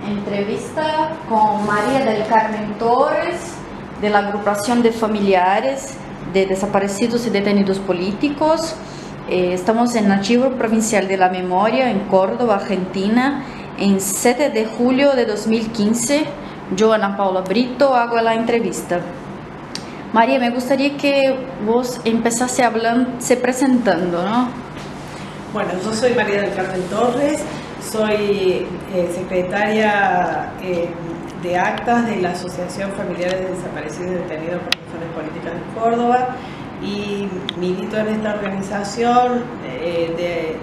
entrevista con María del Carmen Torres, de la Agrupación de Familiares de Desaparecidos y Detenidos Políticos. Estamos en Archivo Provincial de la Memoria, en Córdoba, Argentina, en 7 de julio de 2015. Yo, Ana Paula Brito, hago la entrevista. María, me gustaría que vos empezase se presentando, ¿no? Bueno, yo soy María del Carmen Torres, soy secretaria de actas de la Asociación Familiares de Desaparecidos y Detenidos por Razones Políticas de Córdoba y milito en esta organización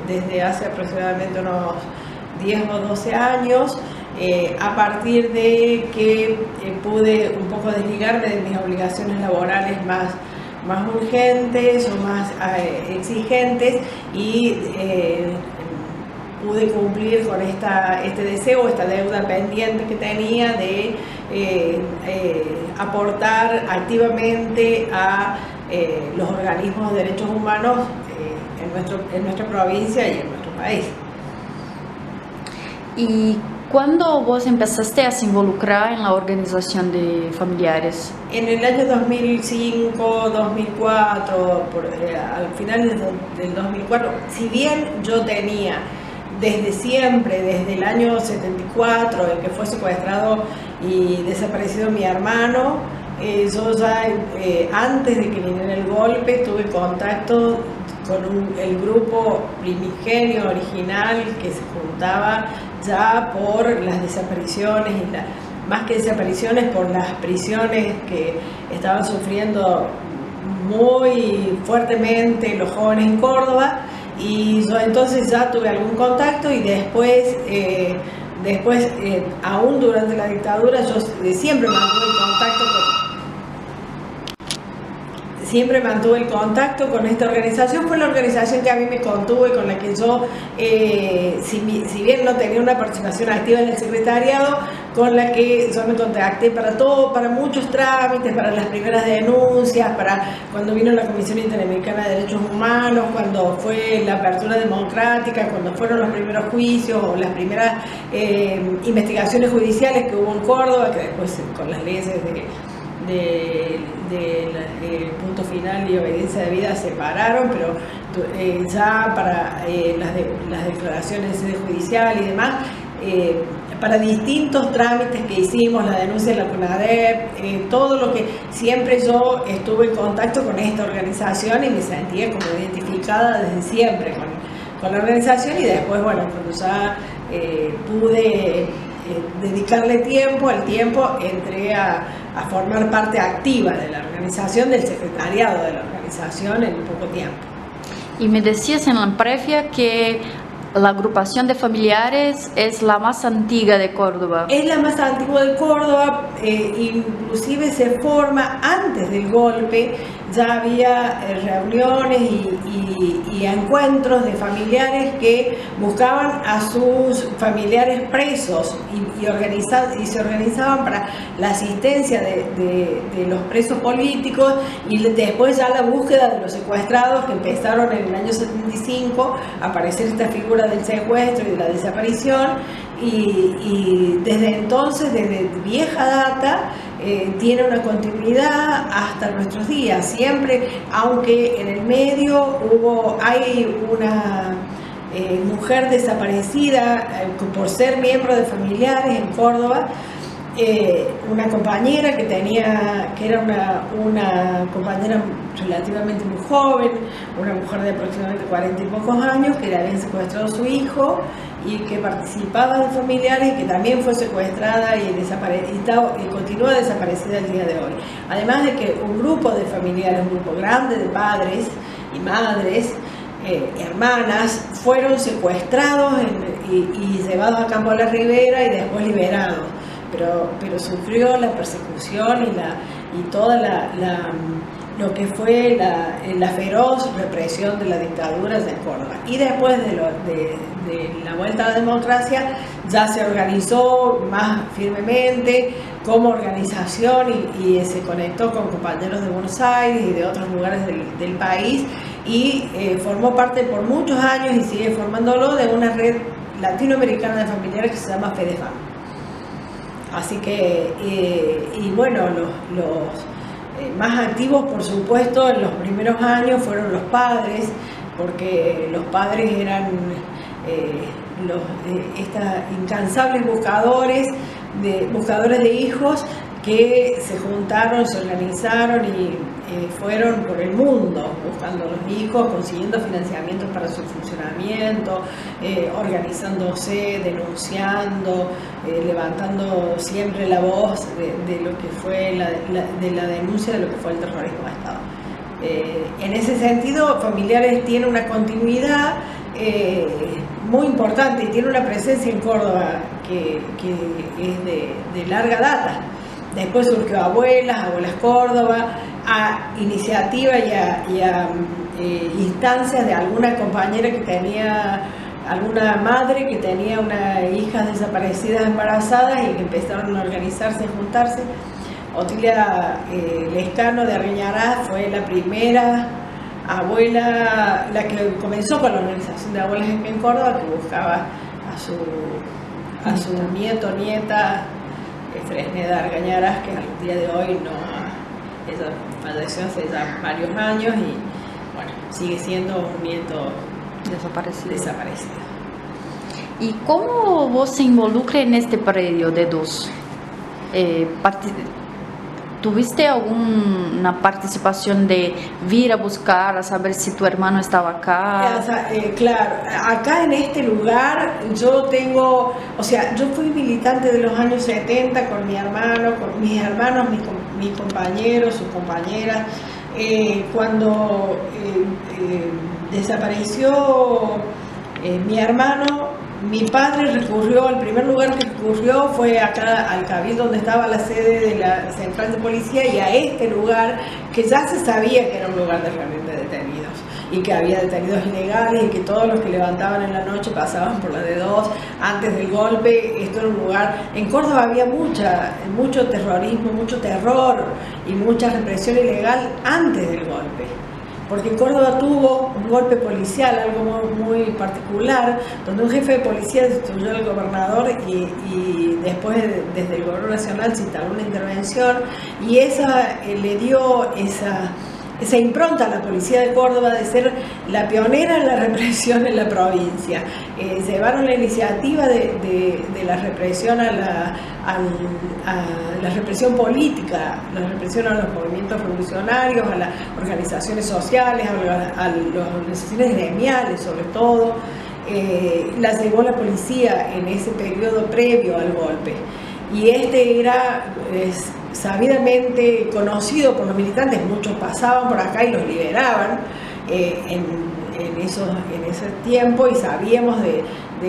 desde hace aproximadamente unos 10 o 12 años, a partir de que pude un poco desligarme de mis obligaciones laborales más urgentes o más exigentes y pude cumplir con este deseo, esta deuda pendiente que tenía de aportar activamente a los organismos de derechos humanos en nuestra provincia y en nuestro país. ¿Y cuándo vos empezaste a se involucrar en la organización de familiares? En el año 2005, 2004, al final del 2004, si bien yo tenía desde siempre, desde el año 74, en que fue secuestrado y desaparecido mi hermano, yo ya antes de que viniera el golpe tuve contacto con el grupo primigenio original que se juntaba ya por las desapariciones y más que desapariciones, por las prisiones que estaban sufriendo muy fuertemente los jóvenes en Córdoba, y yo entonces ya tuve algún contacto y después aún durante la dictadura yo siempre mantuve el contacto con esta organización. Fue la organización que a mí me contuvo y con la que yo, si bien no tenía una participación activa en el secretariado, con la que yo me contacté para muchos trámites, para las primeras denuncias, para cuando vino la Comisión Interamericana de Derechos Humanos, cuando fue la apertura democrática, cuando fueron los primeros juicios o las primeras investigaciones judiciales que hubo en Córdoba, que después con las leyes de punto final y obediencia de vida se pararon, pero ya para las declaraciones judiciales y demás, para distintos trámites que hicimos, la denuncia de la CONADEP, todo lo que siempre yo estuve en contacto con esta organización y me sentía como identificada desde siempre con la organización, y después, bueno, cuando ya pude dedicarle tiempo, entré a formar parte activa de la organización, del secretariado de la organización en poco tiempo. Y me decías en la previa que la agrupación de familiares es la más antigua de Córdoba. Es la más antigua de Córdoba, inclusive se forma antes del golpe. Ya había reuniones y encuentros de familiares que buscaban a sus familiares presos y se organizaban para la asistencia de los presos políticos, y después ya la búsqueda de los secuestrados, que empezaron en el año 75 a aparecer esta figura del secuestro y de la desaparición, y desde entonces, desde vieja data, tiene una continuidad hasta nuestros días. Siempre, aunque en el medio hay una mujer desaparecida por ser miembro de familiares en Córdoba, una compañera que era una compañera relativamente muy joven, una mujer de aproximadamente 40 y pocos años, que le habían secuestrado a su hijo y que participaba de familiares, que también fue secuestrada y continúa desaparecida el día de hoy. Además de que un grupo de familiares, un grupo grande de padres y madres, hermanas, fueron secuestrados y llevados a Campo de la Ribera y después liberados. Pero sufrió la persecución y toda lo que fue la feroz represión de la dictadura de Córdoba. Y después de la vuelta a la democracia ya se organizó más firmemente como organización y se conectó con compañeros de Buenos Aires y de otros lugares del país, y formó parte por muchos años y sigue formándolo de una red latinoamericana de familiares que se llama FEDEFAM. Así que, y bueno, los más activos, por supuesto, en los primeros años fueron los padres, porque los padres eran estos incansables buscadores de hijos que se juntaron, se organizaron y fueron por el mundo buscando a los hijos, consiguiendo financiamiento para su funcionamiento, organizándose, denunciando, levantando siempre la voz de lo que fue de la denuncia de lo que fue el terrorismo de Estado. En ese sentido, Familiares tiene una continuidad muy importante y tiene una presencia en Córdoba que es de larga data. Después surgió Abuelas Córdoba, a iniciativa y a instancias de alguna compañera que tenía, alguna madre que tenía una hija desaparecida embarazada y que empezaron a organizarse, a juntarse. Otilia Lescano de Arriñarás fue la primera abuela, la que comenzó con la organización de abuelas en Córdoba, que buscaba a su nieto, nieta, Fresneda Argañarás, que al día de hoy ella falleció hace ya varios años y bueno, sigue siendo un nieto desaparecido. ¿Y cómo vos se involucra en este predio de dos? ¿Tuviste alguna participación de ir a buscar, a saber si tu hermano estaba acá? Claro, acá en este lugar yo fui militante de los años 70 con mi hermano, con mis hermanos, mis compañeros, sus compañeras. Cuando desapareció mi hermano, mi padre recurrió, el primer lugar que recurrió fue acá al Cabildo, donde estaba la sede de la Central de Policía, y a este lugar que ya se sabía que era un lugar de reunión de detenidos y que había detenidos ilegales y que todos los que levantaban en la noche pasaban por la D2 antes del golpe. Esto era un lugar, en Córdoba había mucho terrorismo, mucho terror y mucha represión ilegal antes del golpe. Porque Córdoba tuvo un golpe policial, algo muy particular, donde un jefe de policía destituyó al gobernador y después desde el gobierno nacional se instaló una intervención y esa le dio esa impronta a la policía de Córdoba de ser la pionera en la represión en la provincia. Llevaron la iniciativa de la represión a la represión política, la represión a los movimientos revolucionarios, a las organizaciones sociales, a las organizaciones gremiales sobre todo. La llevó la policía en ese periodo previo al golpe. Y este era sabidamente conocido por los militantes, muchos pasaban por acá y los liberaban en ese tiempo y sabíamos de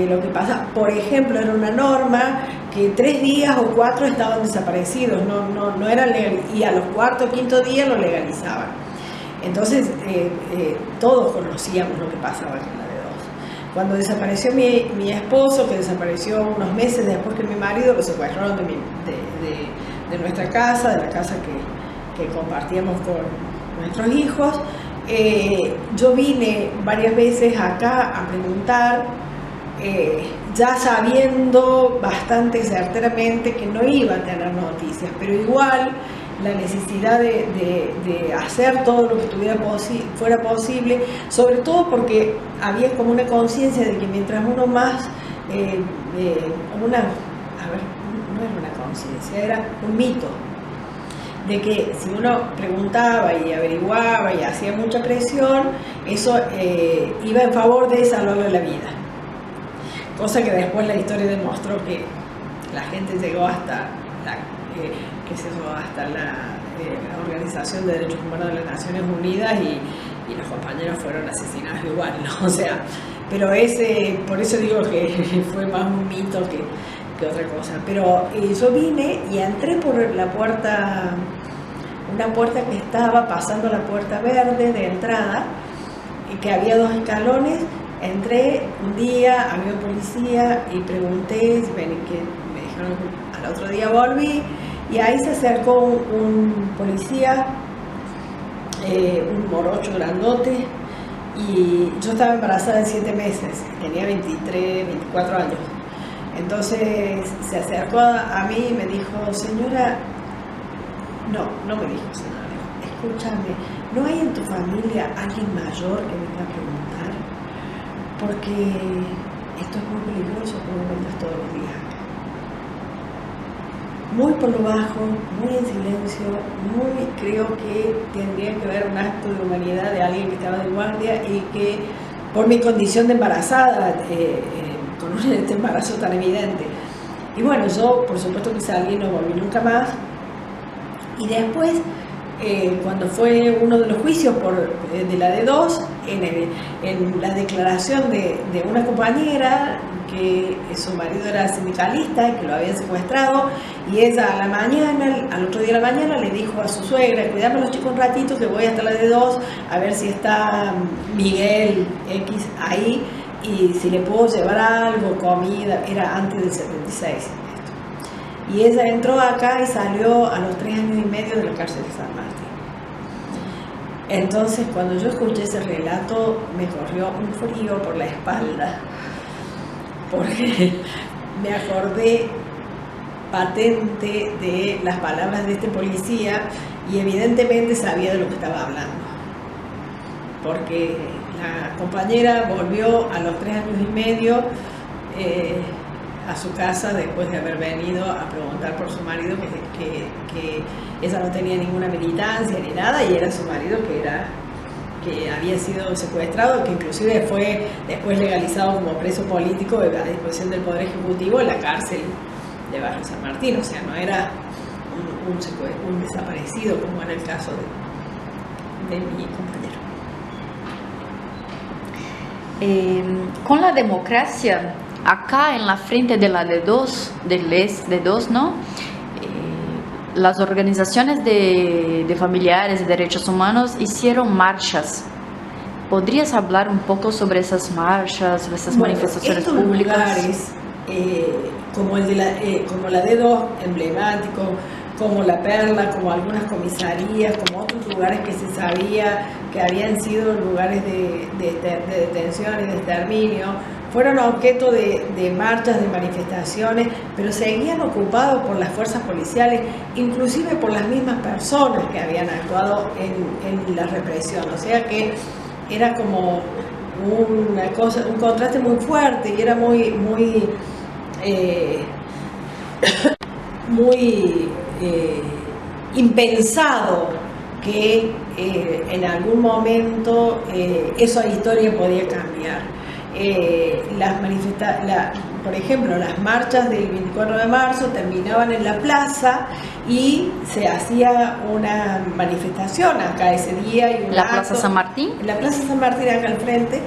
lo que pasa. Por ejemplo, era una norma que 3 días o 4 estaban desaparecidos, no eran legales, y a los 4º o 5º día lo legalizaban. Entonces todos conocíamos lo que pasaba en la D2. Cuando desapareció mi esposo, que desapareció unos meses después que mi marido, lo secuestraron de nuestra casa, de la casa que compartíamos con nuestros hijos. Yo vine varias veces acá a preguntar, ya sabiendo bastante certeramente que no iba a tener noticias, pero igual la necesidad de hacer todo lo que fuera posible, sobre todo porque había como una conciencia de que mientras uno más, no era una conciencia, era un mito, de que si uno preguntaba y averiguaba y hacía mucha presión, eso iba en favor de salvarle la vida. Cosa que después la historia demostró que la gente llegó hasta la Organización de Derechos Humanos de las Naciones Unidas y los compañeros fueron asesinados igual, ¿no? O sea, pero por eso digo que fue más un mito que otra cosa. Pero yo vine y entré por una puerta que estaba pasando la puerta verde de entrada, y que había 2 escalones. Entré un día, había policía y pregunté, que me dijeron que al otro día volví, y ahí se acercó un policía, un morocho grandote, y yo estaba embarazada de 7 meses, tenía 23, 24 años. Entonces se acercó a mí y me dijo, señora, no me dijo señora, escúchame, ¿no hay en tu familia alguien mayor que venga a preguntar? Porque esto es muy peligroso como vengas todos los días. Muy por lo bajo, muy en silencio, creo que tendría que haber un acto de humanidad de alguien que estaba de guardia y que por mi condición de embarazada, con un embarazo tan evidente. Y bueno, yo por supuesto que salí y no volví nunca más. Y después, cuando fue uno de los juicios de la D2, en la declaración de una compañera, que su marido era sindicalista y que lo habían secuestrado, y ella al otro día de la mañana le dijo a su suegra, cuidame a los chicos un ratito que voy hasta la D2 a ver si está Miguel X ahí y si le puedo llevar algo, comida. Era antes del 76 esto. Y ella entró acá y salió a los 3 años y medio de la cárcel de San Martín. Entonces, cuando yo escuché ese relato, me corrió un frío por la espalda, porque me acordé patente de las palabras de este policía y evidentemente sabía de lo que estaba hablando, porque la compañera volvió a los 3 años y medio a su casa después de haber venido a preguntar por su marido, que ella no tenía ninguna militancia ni nada, y era su marido que había sido secuestrado, que inclusive fue después legalizado como preso político a disposición del Poder Ejecutivo en la cárcel de Barrio San Martín. O sea, no era un desaparecido como era el caso de mi compañero. Con la democracia, acá en la frente de la D2, D2, ¿no? Las organizaciones de familiares de derechos humanos hicieron marchas. ¿Podrías hablar un poco sobre esas marchas, esas manifestaciones públicas? Lugares, como la D2, emblemático, como La Perla, como algunas comisarías, como otros lugares que se sabía que habían sido lugares de detención y de exterminio, fueron objeto de marchas, de manifestaciones, pero seguían ocupados por las fuerzas policiales, inclusive por las mismas personas que habían actuado en la represión. O sea que era como un contraste muy fuerte y era muy impensado que en algún momento esa historia podía cambiar. Por ejemplo, las marchas del 24 de marzo terminaban en la plaza y se hacía una manifestación acá ese día. Y ¿La Plaza San Martín? La Plaza San Martín acá al frente.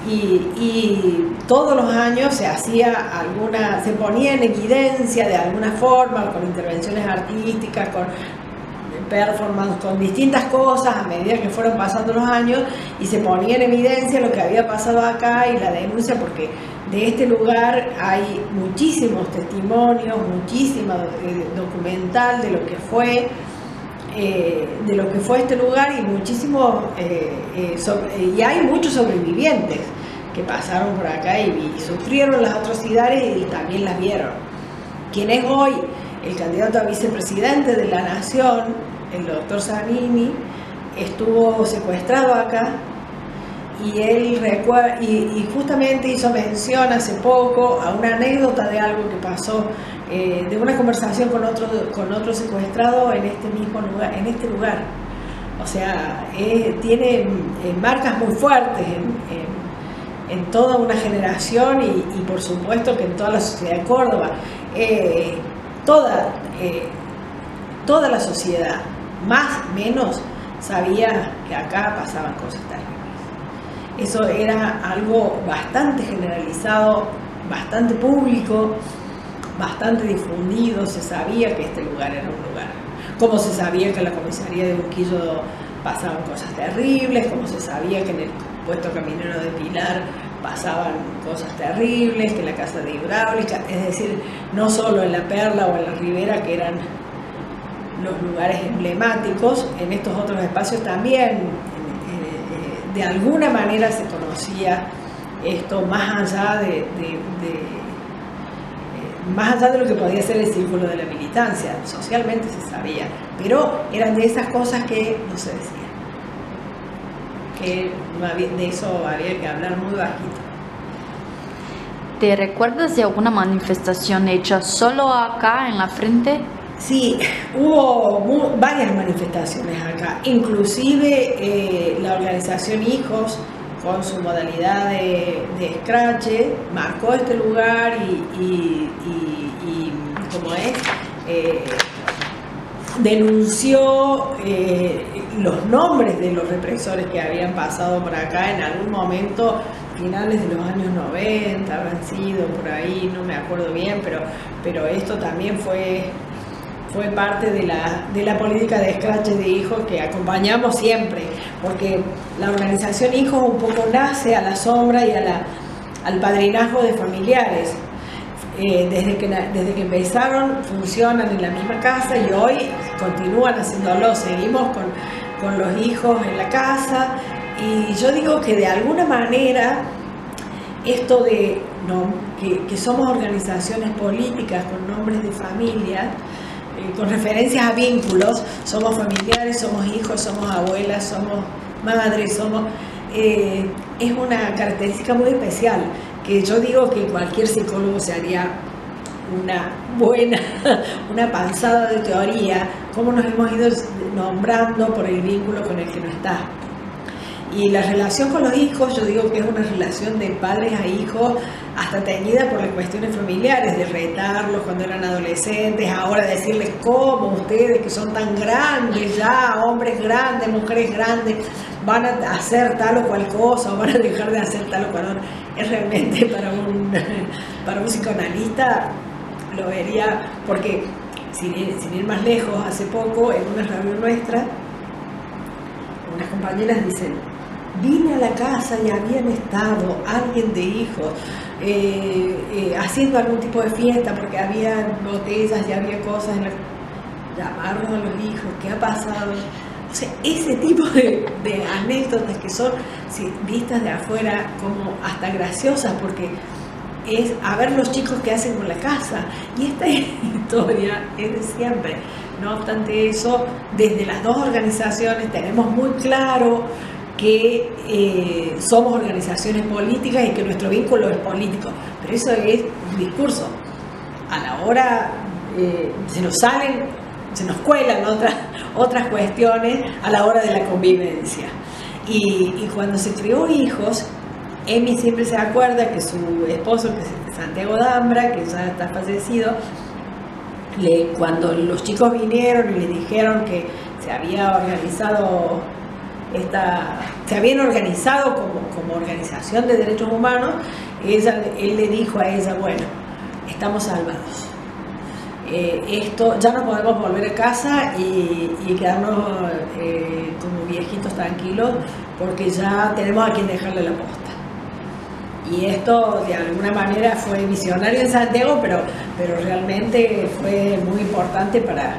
Y todos los años se ponía en evidencia de alguna forma, con intervenciones artísticas, con performance, con distintas cosas a medida que fueron pasando los años, y se ponía en evidencia lo que había pasado acá y la denuncia, porque de este lugar hay muchísimos testimonios, muchísimo documental de lo que fue este lugar, y muchísimo y hay muchos sobrevivientes que pasaron por acá y sufrieron las atrocidades y también las vieron. Quien es hoy el candidato a vicepresidente de la Nación, el doctor Zanini, estuvo secuestrado acá, y él justamente hizo mención hace poco a una anécdota de algo que pasó, de una conversación con otro secuestrado en este mismo lugar, en este lugar. O sea, tiene marcas muy fuertes en toda una generación y por supuesto que en toda la sociedad de Córdoba. Toda la sociedad, más o menos, sabía que acá pasaban cosas terribles. Eso era algo bastante generalizado, bastante público, bastante difundido. Se sabía que este lugar era un lugar, como se sabía que en la comisaría de Urquijo pasaban cosas terribles, como se sabía que en el puesto caminero de Pilar pasaban cosas terribles, que en la casa de hidráulica, es decir, no solo en La Perla o en la Ribera, que eran los lugares emblemáticos, en estos otros espacios también de alguna manera se conocía esto, más allá más allá de lo que podía ser el círculo de la militancia, socialmente se sabía, pero eran de esas cosas que no se decían, que de eso había que hablar muy bajito. ¿Te recuerdas de alguna manifestación hecha solo acá en la frente? Sí, hubo varias manifestaciones acá, inclusive la organización Hijos, con su modalidad de escrache, marcó este lugar y como es, denunció los nombres de los represores que habían pasado por acá en algún momento, finales de los años 90, habrán sido por ahí, no me acuerdo bien, pero esto también fue parte de la política de escrache de Hijos que acompañamos siempre, porque la organización Hijos un poco nace a la sombra y al padrinazgo de familiares. Desde que empezaron funcionan en la misma casa y hoy continúan haciéndolo, seguimos con los hijos en la casa, y yo digo que de alguna manera esto de que somos organizaciones políticas con nombres de familia, con referencias a vínculos, somos familiares, somos hijos, somos abuelas, somos madres, es una característica muy especial, que yo digo que cualquier psicólogo se haría una panzada de teoría, cómo nos hemos ido nombrando por el vínculo con el que no está. Y la relación con los hijos, yo digo que es una relación de padres a hijos, hasta teñida por las cuestiones familiares, de retarlos cuando eran adolescentes, ahora decirles cómo ustedes que son tan grandes ya, hombres grandes, mujeres grandes, van a hacer tal o cual cosa o van a dejar de hacer tal o cual otra. Es realmente para un psicoanalista lo vería, porque sin ir más lejos, hace poco en una reunión nuestra, unas compañeras dicen: vine a la casa y habían estado alguien de hijos haciendo algún tipo de fiesta porque había botellas y había cosas llamaron a los hijos, ¿qué ha pasado? O sea, ese tipo de anécdotas que son vistas de afuera como hasta graciosas, porque es a ver los chicos que hacen con la casa, y esta historia es de siempre. No obstante eso, desde las dos organizaciones tenemos muy claro que somos organizaciones políticas y que nuestro vínculo es político, pero eso es un discurso. A la hora se nos cuelan otras cuestiones a la hora de la convivencia. Y cuando se creó Hijos, Emi siempre se acuerda que su esposo, que es Santiago Dambra, que ya está fallecido, cuando los chicos vinieron y le dijeron que se habían organizado como organización de derechos humanos, él le dijo a ella: bueno, estamos salvados. Esto ya no podemos volver a casa y quedarnos como viejitos tranquilos, porque ya tenemos a quien dejarle la posta. Y esto de alguna manera fue visionario en Santiago, pero realmente fue muy importante para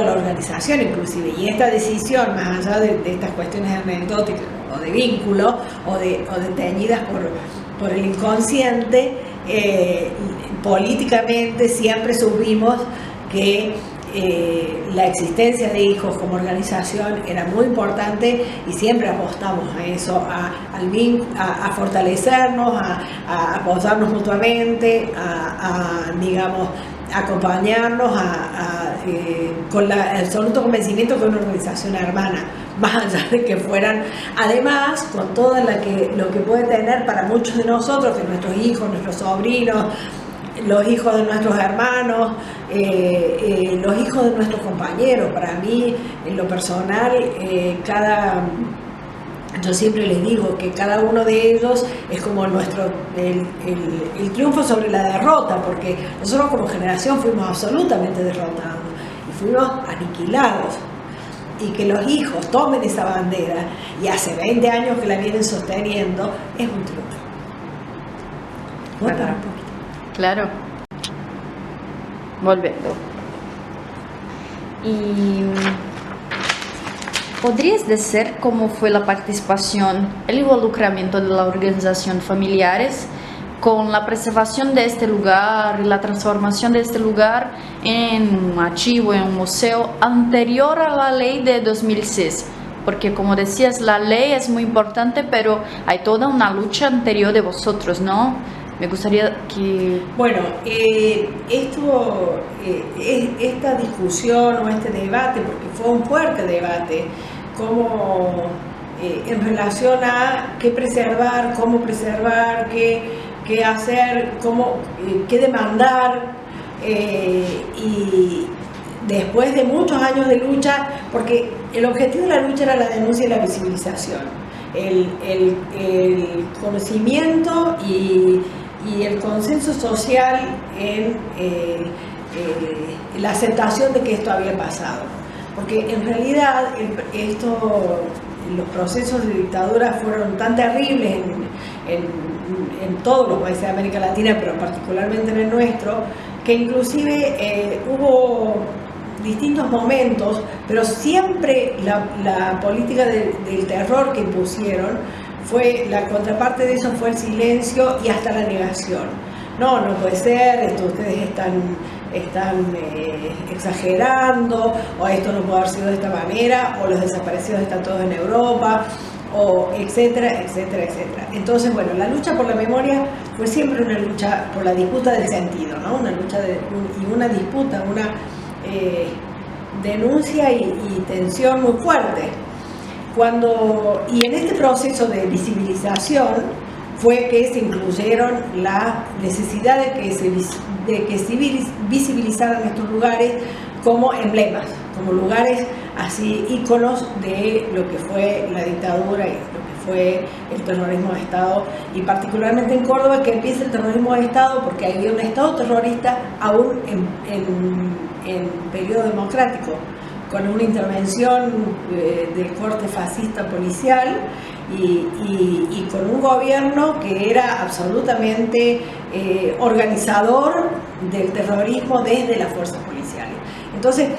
la organización inclusive. Y esta decisión, más allá de estas cuestiones anecdóticas o de vínculo o de teñidas por el inconsciente, políticamente siempre supimos que la existencia de Hijos como organización era muy importante, y siempre apostamos a eso, a fortalecernos, a apoyarnos mutuamente, digamos, acompañarnos con el absoluto convencimiento que es una organización hermana, más allá de que fueran, además, con todo lo que puede tener para muchos de nosotros, que nuestros hijos, nuestros sobrinos, los hijos de nuestros hermanos, los hijos de nuestros compañeros. Para mí, en lo personal, yo siempre les digo que cada uno de ellos es como el triunfo sobre la derrota, porque nosotros como generación fuimos absolutamente derrotados y fuimos aniquilados. Y que los hijos tomen esa bandera, y hace 20 años que la vienen sosteniendo, es un triunfo. Claro. Claro. Volviendo. Y ¿podrías decir cómo fue la participación, el involucramiento de la organización Familiares con la preservación de este lugar y la transformación de este lugar en un archivo, en un museo anterior a la ley de 2006. Porque como decías, la ley es muy importante, pero hay toda una lucha anterior de vosotros, ¿no? Me gustaría que... Bueno, esta discusión o este debate, porque fue un fuerte debate, como en relación a qué preservar, cómo preservar, qué hacer, qué demandar, y después de muchos años de lucha, porque el objetivo de la lucha era la denuncia y la visibilización, el conocimiento y el consenso social en la aceptación de que esto había pasado. Porque en realidad los procesos de dictadura fueron tan terribles en todos los países de América Latina, pero particularmente en el nuestro, que inclusive hubo distintos momentos, pero siempre la política del terror que impusieron, la contraparte de eso fue el silencio y hasta la negación. No puede ser, ustedes están exagerando, o esto no puede haber sido de esta manera, o los desaparecidos están todos en Europa, o etcétera, etcétera, etcétera. Entonces, bueno, la lucha por la memoria fue siempre una lucha por la disputa del sentido, ¿no? Una lucha y una disputa, una denuncia y tensión muy fuerte. Y en este proceso de visibilización fue que se incluyeron la necesidad de que se visibilizaran estos lugares como emblemas, como lugares así, íconos de lo que fue la dictadura y lo que fue el terrorismo de Estado, y particularmente en Córdoba, que empieza el terrorismo de Estado porque había un Estado terrorista aún en periodo democrático, con una intervención de corte fascista policial y con un gobierno que era absolutamente organizador del terrorismo desde las fuerzas policiales. Entonces,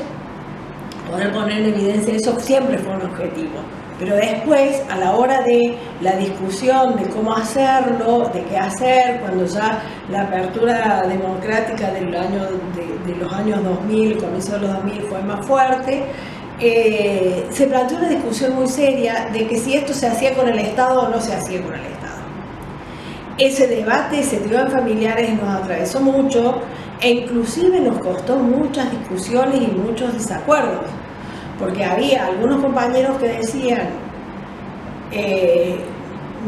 poder poner en evidencia eso siempre fue un objetivo. Pero después, a la hora de la discusión de cómo hacerlo, de qué hacer, cuando ya la apertura democrática de los años 2000, el comienzo de los 2000 fue más fuerte, se planteó una discusión muy seria de que si esto se hacía con el Estado o no se hacía con el Estado. Ese debate se dio en familiares, nos atravesó mucho e inclusive nos costó muchas discusiones y muchos desacuerdos. Porque había algunos compañeros que decían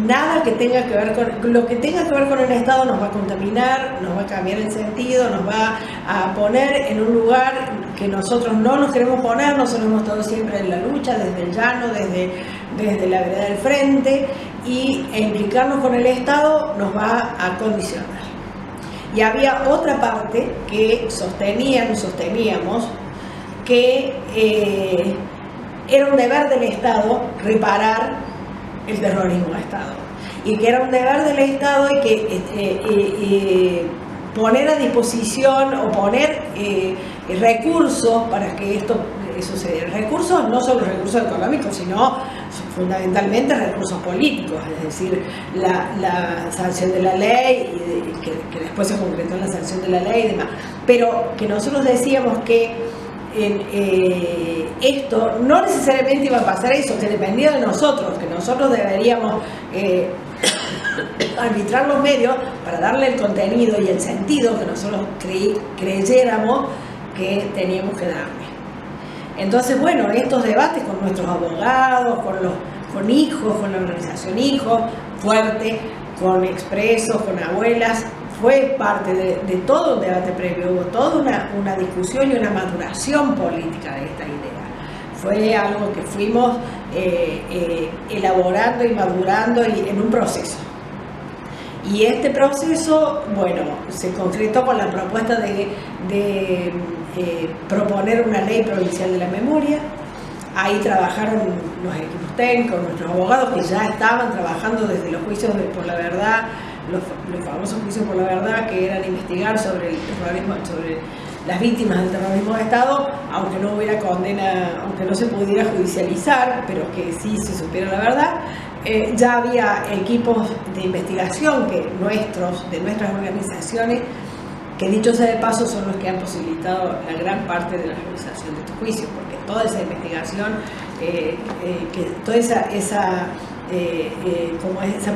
nada que tenga que ver con lo que tenga que ver con el Estado nos va a contaminar, nos va a cambiar el sentido, nos va a poner en un lugar que nosotros no nos queremos poner. Nosotros hemos estado siempre en la lucha, desde el llano, desde la vereda del frente, e implicarnos con el Estado nos va a condicionar. Y había otra parte que sosteníamos que era un deber del Estado reparar el terrorismo de Estado, y que era un deber del Estado y que poner a disposición o poner recursos para que esto sucediera. Recursos, no solo recursos económicos, sino fundamentalmente recursos políticos, es decir, la sanción de la ley, que después se concretó en la sanción de la ley y demás, pero que nosotros decíamos que esto no necesariamente iba a pasar eso, que dependía de nosotros, que nosotros deberíamos arbitrar los medios para darle el contenido y el sentido que nosotros creyéramos que teníamos que darle. Entonces, bueno, estos debates con nuestros abogados, con hijos, con la organización Hijos, fuerte, con expresos, con abuelas, fue parte de todo un debate previo, hubo toda una discusión y una maduración política de esta idea. Fue algo que fuimos elaborando y madurando en un proceso. Y este proceso, bueno, se concretó con la propuesta de proponer una ley provincial de la memoria. Ahí trabajaron los equipos técnicos, nuestros abogados, que ya estaban trabajando desde los juicios por la verdad, los famosos juicios por la verdad, que eran investigar sobre el terrorismo, sobre las víctimas del terrorismo de Estado, aunque no hubiera condena, aunque no se pudiera judicializar, pero que sí se supiera la verdad. ya había equipos de investigación de nuestras organizaciones, que dicho sea de paso son los que han posibilitado la gran parte de la realización de estos juicios, porque toda esa investigación, toda esa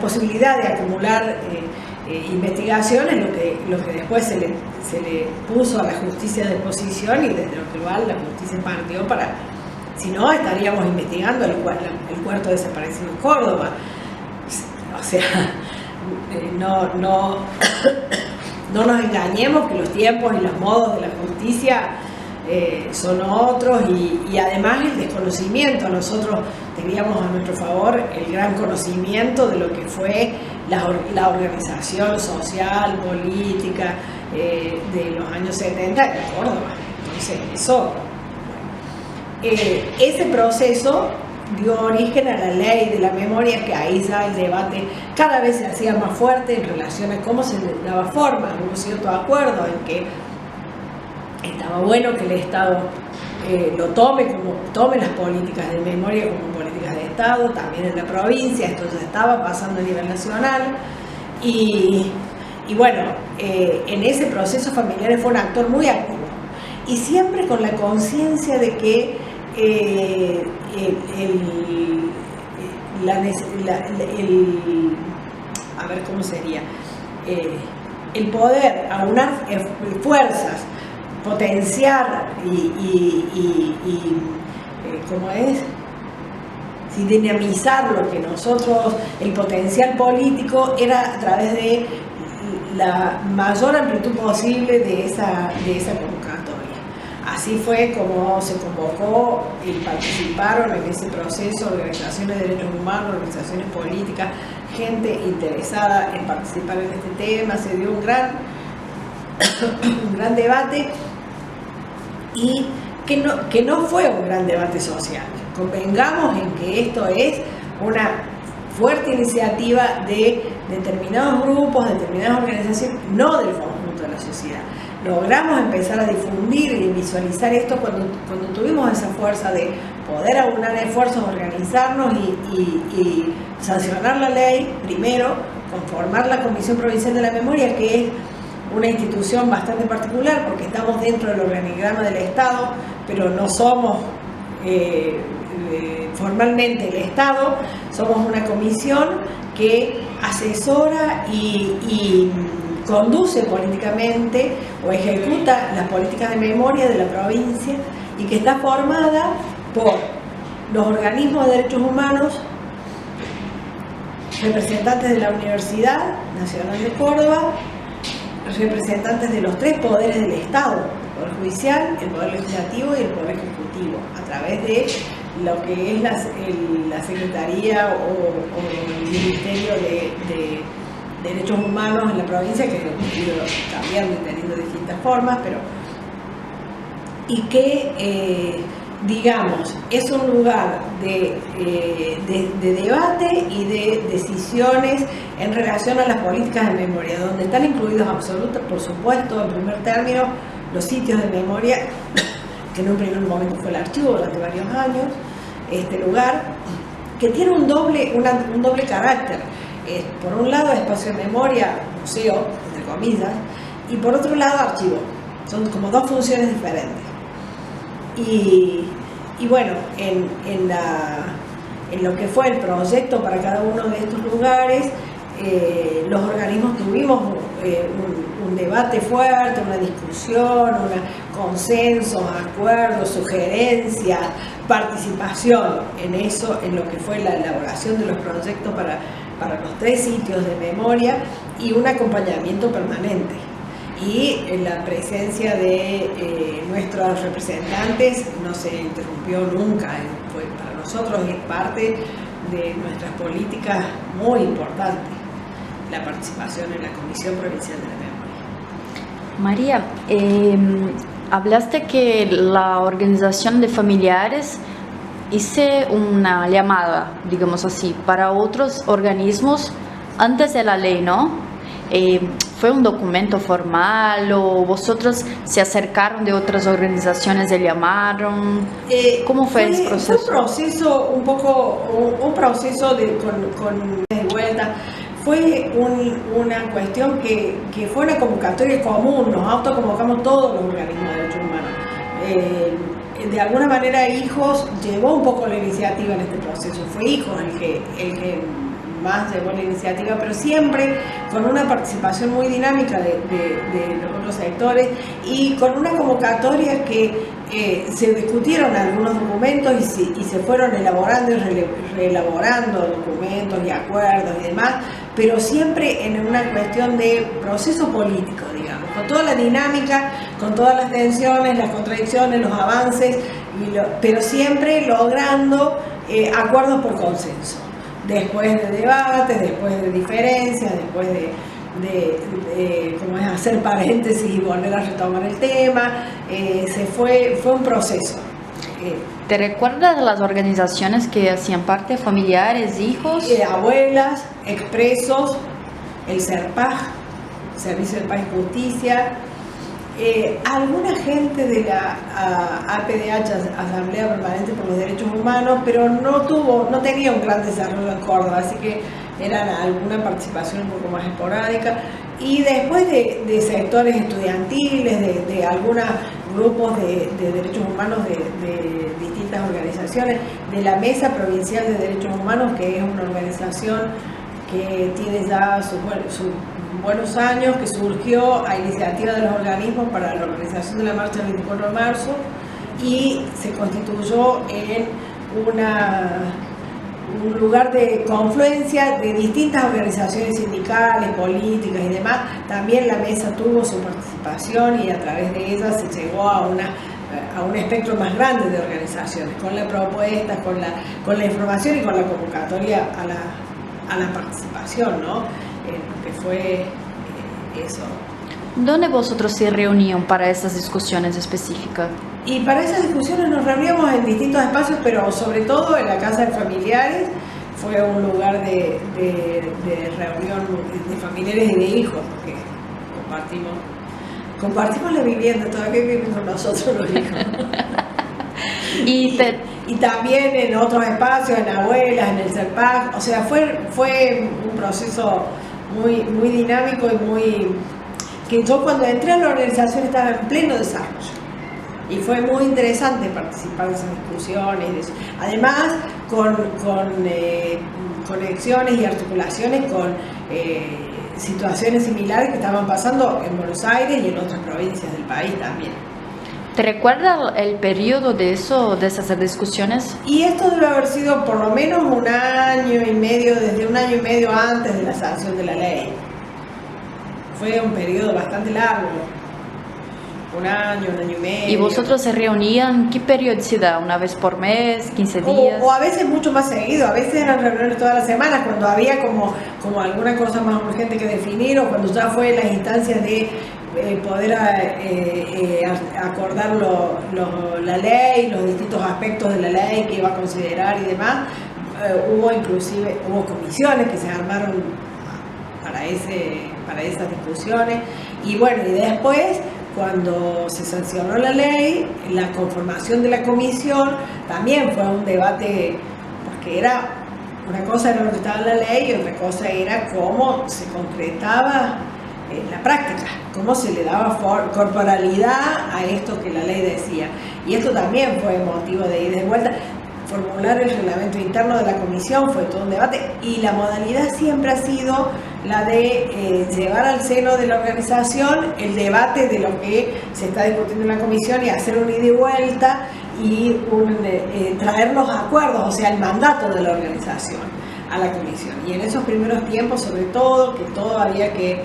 posibilidad de acumular investigación es lo que después se le puso a la justicia de posición, y desde lo cual la justicia partió para, si no estaríamos investigando el cuarto desaparecido en Córdoba. O sea, no nos engañemos, que los tiempos y los modos de la justicia son otros, y además el desconocimiento. Nosotros teníamos a nuestro favor el gran conocimiento de lo que fue la organización social, política de los años 70 en Córdoba. Entonces, ese proceso dio origen a la ley de la memoria, que ahí ya el debate cada vez se hacía más fuerte en relación a cómo se le daba forma. Hubo cierto acuerdo en que estaba bueno que el Estado tome las políticas de memoria como políticas de Estado, también en la provincia. Esto ya estaba pasando a nivel nacional, y bueno, en ese proceso Familiares fue un actor muy activo, y siempre con la conciencia de que el poder aunar fuerzas, potenciar dinamizar lo que nosotros, el potencial político, era a través de la mayor amplitud posible de esa convocatoria. Así fue como se convocó y participaron en ese proceso organizaciones de derechos humanos, organizaciones políticas, gente interesada en participar en este tema. Se dio un gran debate, y que no fue un gran debate social. Convengamos en que esto es una fuerte iniciativa de determinados grupos, determinadas organizaciones, no del conjunto de la sociedad. Logramos empezar a difundir y visualizar esto cuando tuvimos esa fuerza de poder aunar esfuerzos, organizarnos y sancionar la ley, primero, conformar la Comisión Provincial de la Memoria, que es una institución bastante particular porque estamos dentro del organigrama del Estado, pero no somos formalmente el Estado. Somos una comisión que asesora y conduce políticamente o ejecuta las políticas de memoria de la provincia, y que está formada por los organismos de derechos humanos, representantes de la Universidad Nacional de Córdoba, representantes de los 3 poderes del Estado: el Poder Judicial, el Poder Legislativo y el Poder Ejecutivo, a través de lo que es la Secretaría o el Ministerio de Derechos Humanos en la provincia, que lo hemos ido cambiando y teniendo distintas formas, y que digamos, es un lugar de debate y de decisiones en relación a las políticas de memoria, donde están incluidos por supuesto, en primer término, los sitios de memoria, que en un primer momento fue el archivo durante varios años. Este lugar que tiene un doble carácter: por un lado espacio de memoria, museo, entre comillas, y por otro lado archivo. Son como 2 funciones diferentes. Y bueno, en lo que fue el proyecto para cada uno de estos lugares, los organismos tuvimos un debate fuerte, una discusión, consensos, acuerdos, sugerencias, participación en eso, en lo que fue la elaboración de los proyectos para los 3 sitios de memoria, y un acompañamiento permanente. Y la presencia de nuestros representantes no se interrumpió nunca. Para nosotros es parte de nuestras políticas muy importantes la participación en la Comisión Provincial de la María, hablaste que la organización de familiares hizo una llamada, digamos así, para otros organismos antes de la ley, ¿no? ¿Fue un documento formal o vosotros se acercaron de otras organizaciones y llamaron? ¿Cómo fue ese proceso? Fue un proceso un poco, un proceso con de vuelta. Fue una cuestión que fue una convocatoria común, nos autoconvocamos todos los organismos de derechos humanos. De alguna manera Hijos llevó un poco la iniciativa en este proceso, fue Hijos el que más llevó la iniciativa, pero siempre con una participación muy dinámica de los otros sectores y con una convocatoria que se discutieron algunos documentos y se fueron elaborando y reelaborando documentos y acuerdos y demás, pero siempre en una cuestión de proceso político, digamos, con toda la dinámica, con todas las tensiones, las contradicciones, los avances, pero siempre logrando acuerdos por consenso. Después de debates, después de diferencias, después de como es, hacer paréntesis y volver a retomar el tema, fue un proceso. ¿Te recuerdas de las organizaciones que hacían parte, familiares, hijos? Abuelas, expresos, el SERPAJ, Servicio de Paz y Justicia, alguna gente de la APDH, Asamblea Permanente por los Derechos Humanos, pero no tenía un gran desarrollo en Córdoba, así que eran alguna participación un poco más esporádica. Y después de sectores estudiantiles, de algunos grupos de derechos humanos de distintas organizaciones, de la Mesa Provincial de Derechos Humanos, que es una organización que tiene ya sus buenos años, que surgió a iniciativa de los organismos para la organización de la marcha del 24 de marzo y se constituyó en un lugar de confluencia de distintas organizaciones sindicales, políticas y demás. También la mesa tuvo su participación y a través de ella se llegó a un espectro más grande de organizaciones, con la propuesta, con la información y con la convocatoria a la participación, ¿no? Que fue eso. ¿Dónde vosotros se reunían para estas discusiones específicas? Y para esas discusiones nos reuníamos en distintos espacios, pero sobre todo en la casa de familiares. Fue un lugar de reunión de familiares y de hijos, porque compartimos la vivienda, todavía vivimos con nosotros los hijos. Y también en otros espacios, en abuelas, en el SERPAJ, o sea, fue un proceso muy dinámico y que yo cuando entré a la organización estaba en pleno desarrollo. Y fue muy interesante participar en esas discusiones. Además, con conexiones y articulaciones con situaciones similares que estaban pasando en Buenos Aires y en otras provincias del país también. ¿Te recuerdas el periodo de esas discusiones? Y esto debe haber sido por lo menos un año y medio, desde un año y medio antes de la sanción de la ley. Fue un periodo bastante largo. Un año y medio. ¿Y vosotros se reunían? ¿Qué periodicidad? ¿Una vez por mes? ¿15 días? O a veces mucho más seguido. A veces eran reuniones todas las semanas, cuando había como alguna cosa más urgente que definir, o cuando ya fue las instancias de poder acordar la ley, los distintos aspectos de la ley que iba a considerar y demás. Hubo comisiones que se armaron para esas discusiones. Y bueno, y después, cuando se sancionó la ley, la conformación de la comisión también fue un debate, porque una cosa era lo que estaba en la ley y otra cosa era cómo se concretaba en la práctica, cómo se le daba corporalidad a esto que la ley decía. Y esto también fue motivo de ida y vuelta. Formular el reglamento interno de la comisión fue todo un debate, y la modalidad siempre ha sido la de llevar al seno de la organización el debate de lo que se está discutiendo en la comisión y hacer un ida y vuelta y traer los acuerdos, o sea, el mandato de la organización a la comisión. Y en esos primeros tiempos, sobre todo, que todo había que,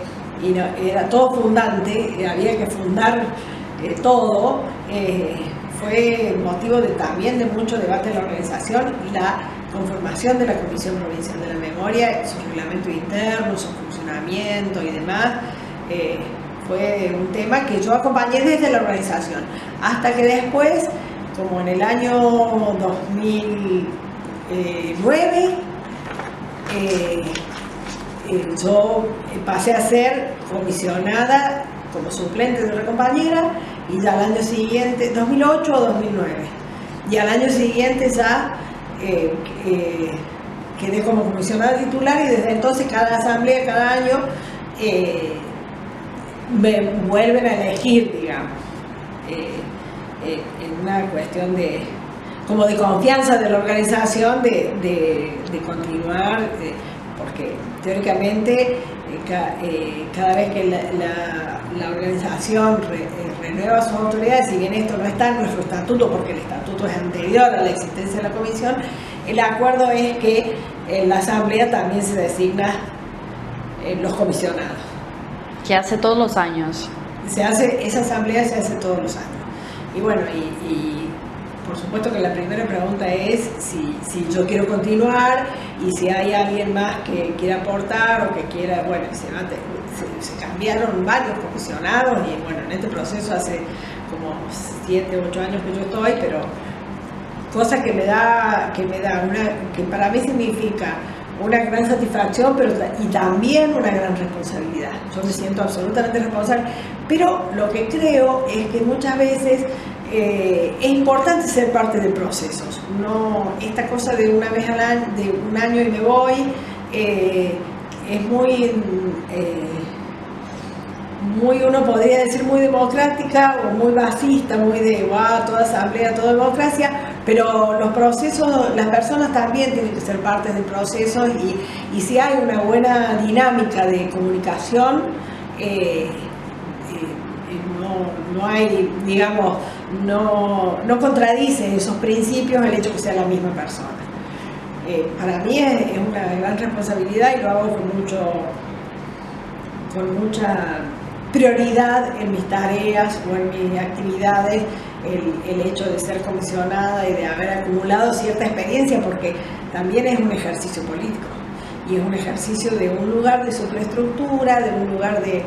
era todo fundante, había que fundar todo, fue motivo también de mucho debate en la organización la conformación de la Comisión Provincial de la Memoria, su reglamento interno, su funcionamiento y demás. Fue un tema que yo acompañé desde la organización, hasta que después, como en el año 2009, yo pasé a ser comisionada como suplente de una compañera, y ya al año siguiente, 2008 o 2009, y al año siguiente ya quedé como comisionada titular, y desde entonces cada asamblea, cada año, me vuelven a elegir, digamos, en una cuestión como de confianza de la organización, de continuar, porque teóricamente cada vez que la organización renueva sus autoridades, si bien esto no está en nuestro estatuto, porque el estatuto es anterior a la existencia de la comisión, el acuerdo es que en la asamblea también se designa los comisionados. Que hace todos los años. Esa asamblea se hace todos los años. Y bueno, y por supuesto que la primera pregunta es si yo quiero continuar, y si hay alguien más que quiera aportar o que quiera, bueno, se cambiaron varios comisionados, y bueno, en este proceso hace como 7, 8 años que yo estoy, pero cosa que para mí significa una gran satisfacción, y también una gran responsabilidad. Yo me siento absolutamente responsable, pero lo que creo es que muchas veces es importante ser parte de procesos. No, esta cosa de una vez al año, de un año y me voy, es muy, uno podría decir, muy democrática o muy basista, muy de toda asamblea, toda democracia, pero los procesos, las personas también tienen que ser parte de procesos, y si hay una buena dinámica de comunicación, no hay, digamos, no contradice esos principios el hecho que sea la misma persona. Para mí es una gran responsabilidad, y lo hago con mucha prioridad en mis tareas o en mis actividades, el hecho de ser comisionada y de haber acumulado cierta experiencia, porque también es un ejercicio político, y es un ejercicio de un lugar de superestructura, de un lugar de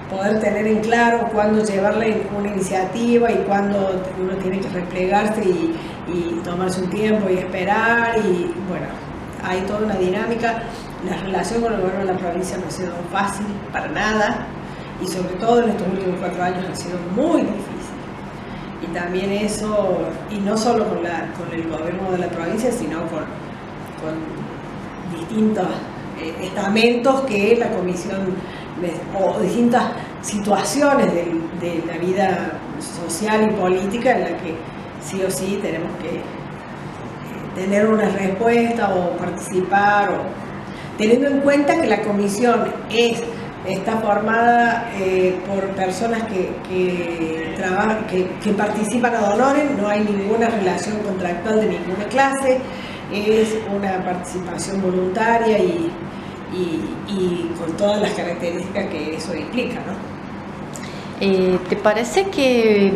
poder tener en claro cuándo llevarle una iniciativa y cuándo uno tiene que replegarse y tomarse un tiempo y esperar, y bueno, hay toda una dinámica. La relación con el gobierno de la provincia no ha sido fácil para nada, y sobre todo en estos últimos 4 años ha sido muy difícil. Y también eso, y no solo con el gobierno de la provincia, sino con distintos estamentos que la comisión, o distintas situaciones de la vida social y política, en la que sí o sí tenemos que tener una respuesta o participar, teniendo en cuenta que la comisión está formada por personas que trabajan, que participan ad honorem, no hay ninguna relación contractual de ninguna clase, es una participación voluntaria y con todas las características que eso implica, ¿no? ¿Te parece que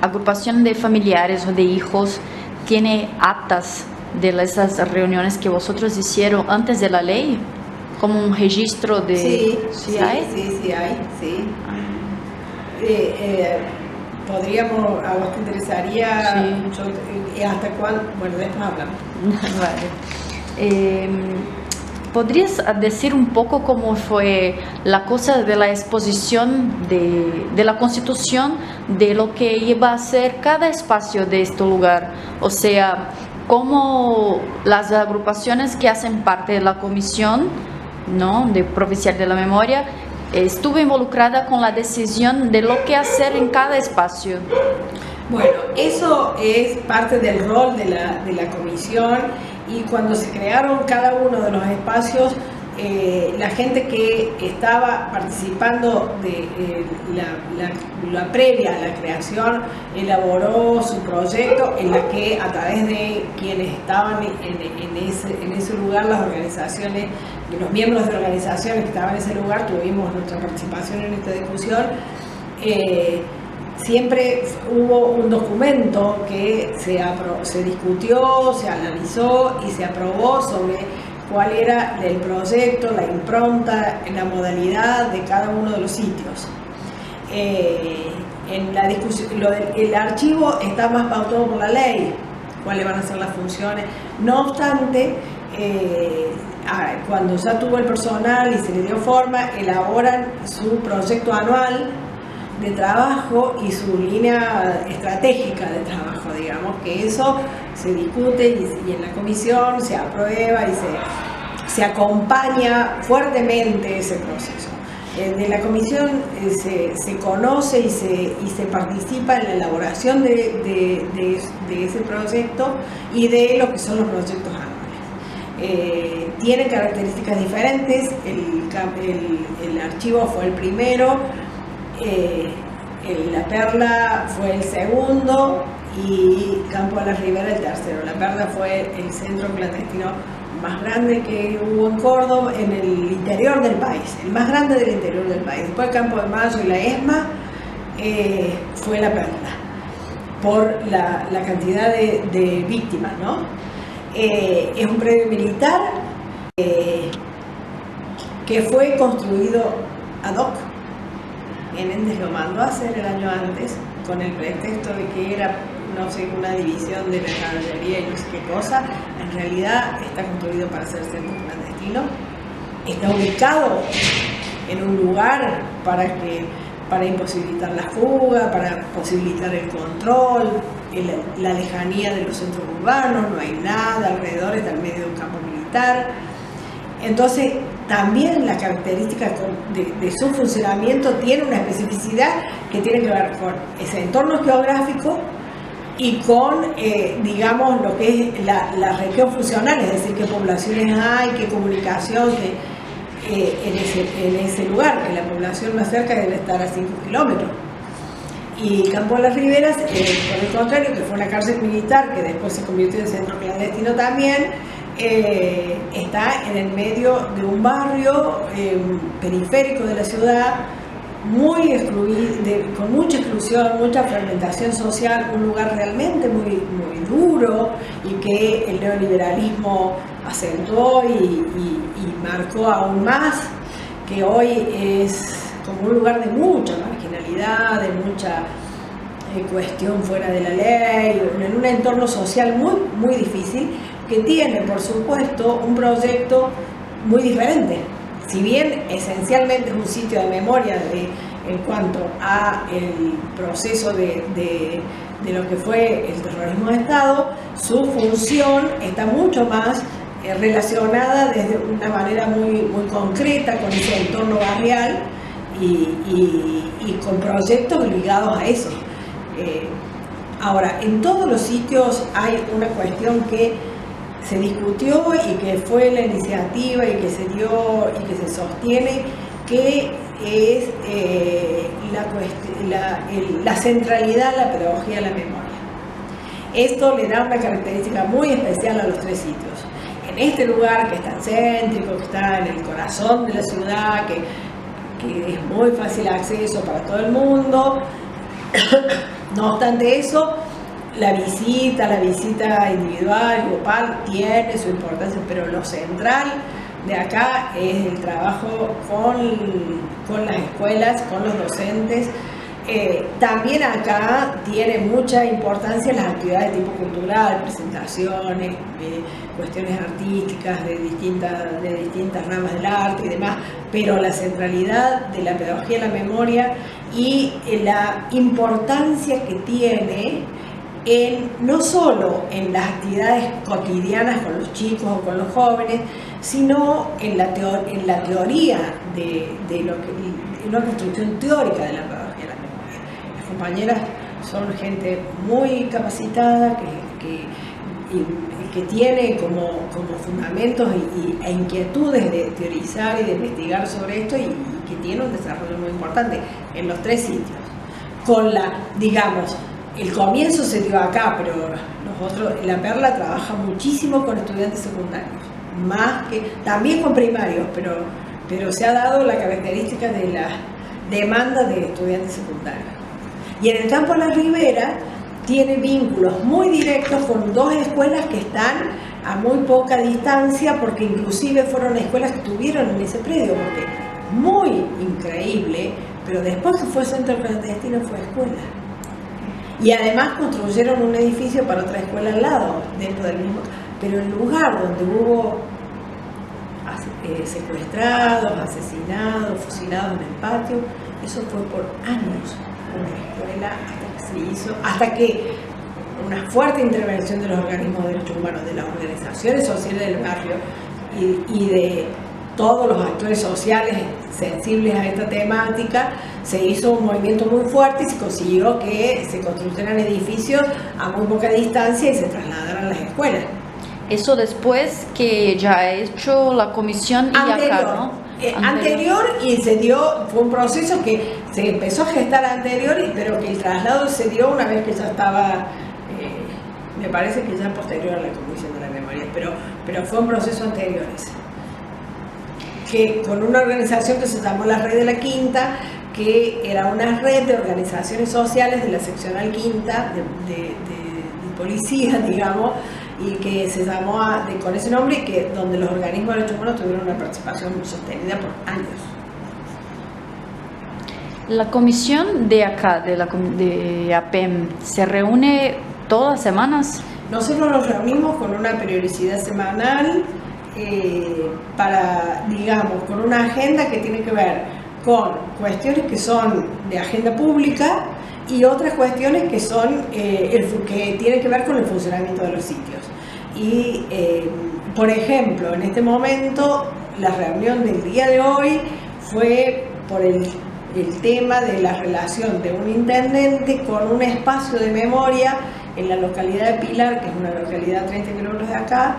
agrupación de familiares o de hijos tiene actas de esas reuniones que vosotros hicieron antes de la ley? Como un registro de... Sí, hay. Podríamos, ¿a vos te interesaría? Sí. ¿Hasta cuándo? Bueno, después hablamos. Vale. ¿Podrías decir un poco cómo fue la cosa de la exposición de la Constitución, de lo que iba a ser cada espacio de este lugar? O sea, cómo las agrupaciones que hacen parte de la comisión, ¿no?, de Provincial de la Memoria, estuvo involucrada con la decisión de lo que hacer en cada espacio. Bueno, eso es parte del rol de la comisión, y cuando se crearon cada uno de los espacios, la gente que estaba participando de la previa a la creación elaboró su proyecto, en la que a través de quienes estaban en ese lugar, las organizaciones, los miembros de organizaciones que estaban en ese lugar, tuvimos nuestra participación en esta discusión. Siempre hubo un documento que se discutió, se analizó y se aprobó sobre cuál era el proyecto, la impronta, la modalidad de cada uno de los sitios. En la discusión, el archivo está más pautado por la ley, cuáles van a ser las funciones. No obstante, cuando ya tuvo el personal y se le dio forma, elaboran su proyecto anual de trabajo y su línea estratégica de trabajo, digamos, que eso se discute y en la comisión se aprueba y se acompaña fuertemente ese proceso. De la comisión se conoce y se participa en la elaboración de ese proyecto y de lo que son los proyectos anuales. Tiene características diferentes, el archivo fue el primero, La Perla fue el segundo y Campo de la Ribera el tercero. La Perla fue el centro clandestino más grande que hubo en Córdoba, en el interior del país, el más grande del interior del país. Después Campo de Mayo y la ESMA fue La Perla, por la cantidad de víctimas, ¿no? Es un predio militar que fue construido ad hoc. Menéndez lo mandó a hacer el año antes con el pretexto de que era, no sé, una división de la caballería y no sé qué cosa. En realidad está construido para ser centro clandestino. Está ubicado en un lugar para imposibilitar la fuga, para posibilitar el control, la lejanía de los centros urbanos, no hay nada alrededor, está en medio de un campo militar. Entonces, también la característica de su funcionamiento tiene una especificidad que tiene que ver con ese entorno geográfico y con, digamos, lo que es la región funcional, es decir, qué poblaciones hay, qué comunicación en ese lugar, que la población más cerca debe estar a 5 kilómetros. Y Campo de las Riberas, por el contrario, que fue una cárcel militar que después se convirtió en centro clandestino también, está en el medio de un barrio periférico de la ciudad, muy excluido, con mucha exclusión, mucha fragmentación social, un lugar realmente muy, muy duro y que el neoliberalismo acentuó y marcó aún más, que hoy es como un lugar de mucha marginalidad, de mucha cuestión fuera de la ley, en un entorno social muy, muy difícil, que tiene, por supuesto, un proyecto muy diferente. Si bien esencialmente es un sitio de memoria en cuanto a el proceso de lo que fue el terrorismo de Estado, su función está mucho más relacionada desde una manera muy, muy concreta con ese entorno barrial y con proyectos ligados a eso. Ahora, en todos los sitios hay una cuestión que se discutió y que fue la iniciativa y que se dio y que se sostiene, que es la centralidad de la pedagogía de la memoria. Esto le da una característica muy especial a los tres sitios. En este lugar que es tan céntrico, que está en el corazón de la ciudad, que es muy fácil acceso para todo el mundo, no obstante eso, la visita individual, grupal, tiene su importancia, pero lo central de acá es el trabajo con las escuelas, con los docentes. También acá tiene mucha importancia las actividades de tipo cultural, presentaciones, cuestiones artísticas de distintas ramas del arte y demás, pero la centralidad de la pedagogía de la memoria y la importancia que tiene no solo en las actividades cotidianas con los chicos o con los jóvenes, sino en la teoría de una construcción teórica de la pedagogía de la memoria. Las compañeras son gente muy capacitada que tiene como fundamentos e inquietudes de teorizar y de investigar sobre esto y que tiene un desarrollo muy importante en los tres sitios. El comienzo se dio acá, pero nosotros, La Perla trabaja muchísimo con estudiantes secundarios, más que también con primarios, pero se ha dado la característica de la demanda de estudiantes secundarios. Y en el Campo de la Ribera tiene vínculos muy directos con dos escuelas que están a muy poca distancia, porque inclusive fueron escuelas que estuvieron en ese predio, porque muy increíble, pero después que fue centro clandestino fue escuela. Y además construyeron un edificio para otra escuela al lado, dentro del mismo. Pero el lugar donde hubo secuestrados, asesinados, fusilados en el patio, eso fue por años una escuela hasta que una fuerte intervención de los organismos de derechos humanos, de las organizaciones sociales del barrio y de todos los actores sociales sensibles a esta temática, se hizo un movimiento muy fuerte y se consiguió que se construyeran edificios a muy poca distancia y se trasladaran a las escuelas. Eso después que ya ha hecho la comisión anterior, acá, ¿no? Anterior, y fue un proceso que se empezó a gestar anterior, pero que el traslado se dio una vez que ya estaba, me parece que ya posterior a la Comisión de la Memoria, pero fue un proceso anterior ese. Que con una organización que se llamó la Red de la Quinta, que era una red de organizaciones sociales de la seccional Quinta, de policía, digamos, y que se llamó con ese nombre, y que donde los organismos de derechos humanos tuvieron una participación sostenida por años. La comisión de acá, de APEM, ¿se reúne todas las semanas? Nosotros nos reunimos con una periodicidad semanal, con una agenda que tiene que ver con cuestiones que son de agenda pública y otras cuestiones que son que tienen que ver con el funcionamiento de los sitios. Y, por ejemplo, en este momento, la reunión del día de hoy fue por el tema de la relación de un intendente con un espacio de memoria en la localidad de Pilar, que es una localidad a 30 kilómetros de acá,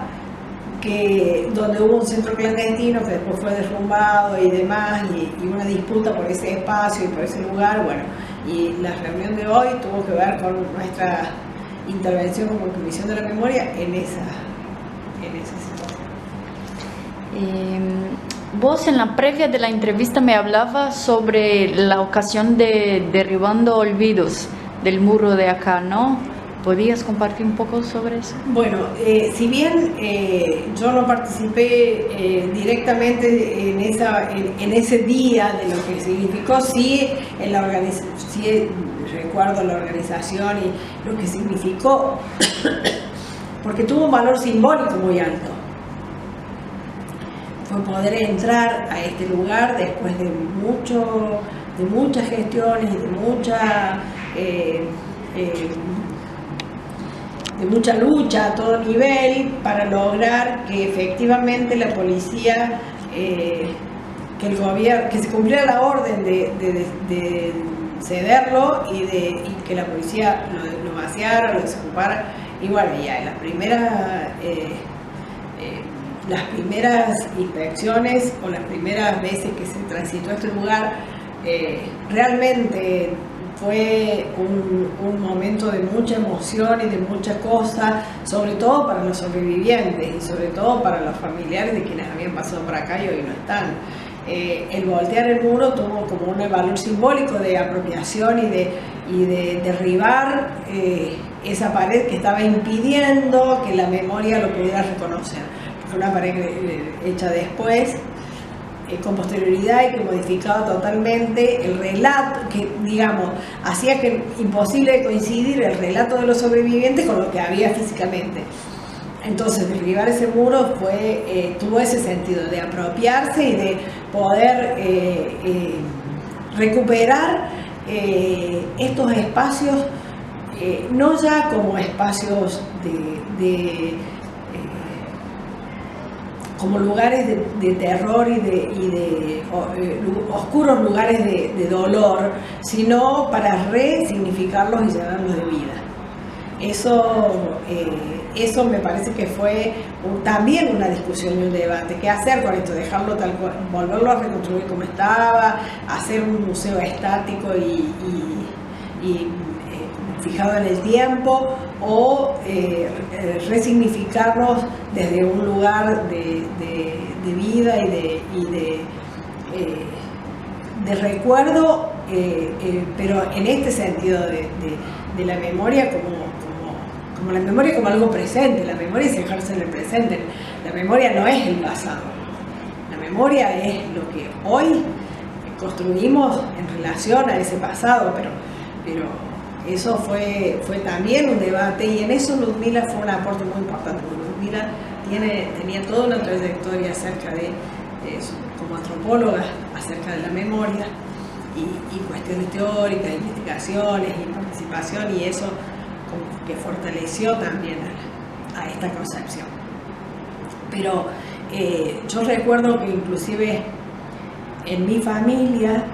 donde hubo un centro clandestino que después fue derrumbado y demás, y una disputa por ese espacio y por ese lugar. Bueno, y la reunión de hoy tuvo que ver con nuestra intervención como Comisión de la Memoria en esa situación. Vos en la previa de la entrevista me hablabas sobre la ocasión de derribando olvidos del muro de acá, ¿no? ¿Podrías compartir un poco sobre eso? Bueno, si bien yo no participé directamente en ese día de lo que significó, sí recuerdo la organización y lo que significó, porque tuvo un valor simbólico muy alto. Fue poder entrar a este lugar después de muchas gestiones y de mucha lucha a todo nivel para lograr que efectivamente la policía, que el gobierno, que se cumpliera la orden de cederlo y que la policía lo vaciara, lo desocupara. Y bueno, ya en las primeras inspecciones o las primeras veces que se transitó a este lugar, realmente fue un momento de mucha emoción y de mucha cosa, sobre todo para los sobrevivientes y sobre todo para los familiares de quienes habían pasado por acá y hoy no están. El voltear el muro tuvo como un valor simbólico de apropiación y de derribar esa pared que estaba impidiendo que la memoria lo pudiera reconocer. Fue una pared hecha después, con posterioridad, y que modificaba totalmente el relato, que digamos hacía que imposible de coincidir el relato de los sobrevivientes con lo que había físicamente. Entonces derribar ese muro tuvo ese sentido de apropiarse y de poder recuperar estos espacios, no ya como espacios como lugares de terror y de oscuros lugares de dolor, sino para resignificarlos y llenarlos de vida. Eso me parece que fue también una discusión y un debate. ¿Qué hacer con esto? ¿Dejarlo tal cual, volverlo a reconstruir como estaba, hacer un museo estático y fijado en el tiempo, o resignificarlos desde un lugar de vida y de recuerdo, pero en este sentido de la memoria como la memoria como algo presente? La memoria es ejercer en el presente, la memoria no es el pasado, la memoria es lo que hoy construimos en relación a ese pasado, pero eso fue también un debate, y en eso Ludmila fue un aporte muy importante, porque Ludmila tenía toda una trayectoria acerca como antropóloga, acerca de la memoria, y cuestiones teóricas, investigaciones y participación, y eso como que fortaleció también a esta concepción. Pero yo recuerdo que inclusive en mi familia,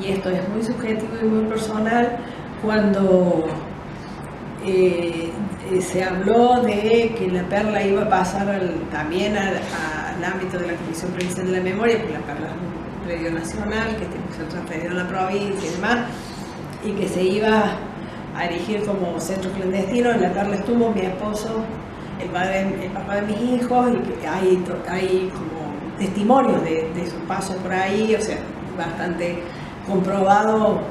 y esto es muy subjetivo y muy personal, cuando se habló de que la Perla iba a pasar también al ámbito de la Comisión Provincial de la Memoria, porque la Perla es un predio nacional que tiene que ser transferido a la provincia y demás, y que se iba a erigir como centro clandestino. En la Perla estuvo mi esposo, el papá de mis hijos, y que hay como testimonios de su paso por ahí, o sea, bastante comprobado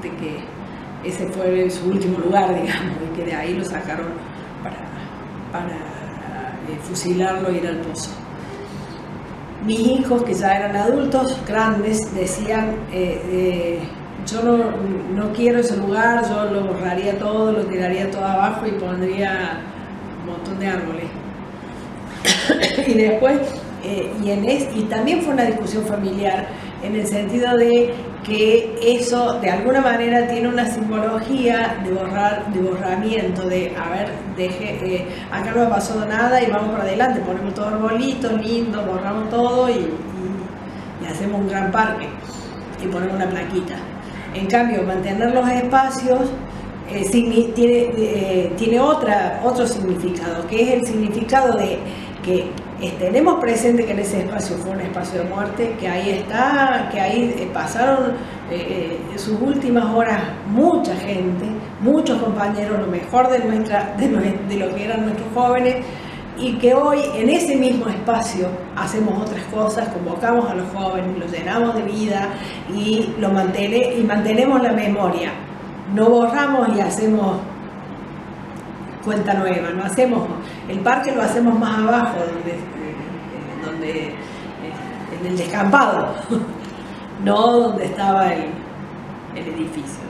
de que ese fue su último lugar, digamos, y que de ahí lo sacaron para fusilarlo y ir al pozo. Mis hijos, que ya eran adultos, grandes, decían, yo no quiero ese lugar, yo lo borraría todo, lo tiraría todo abajo y pondría un montón de árboles. Y después, y también fue una discusión familiar, en el sentido de que eso de alguna manera tiene una simbología de borramiento, de a ver, acá no ha pasado nada y vamos para adelante, ponemos todos arbolitos lindos, borramos todo y hacemos un gran parque y ponemos una plaquita. En cambio, mantener los espacios tiene otro significado, que es el significado de que tenemos presente que en ese espacio fue un espacio de muerte, que ahí está, que ahí pasaron sus últimas horas mucha gente, muchos compañeros, lo mejor de lo que eran nuestros jóvenes, y que hoy en ese mismo espacio hacemos otras cosas, convocamos a los jóvenes, los llenamos de vida y mantenemos la memoria. No borramos y hacemos cuenta nueva, no hacemos, el parque lo hacemos más abajo, en el descampado, no donde estaba el edificio.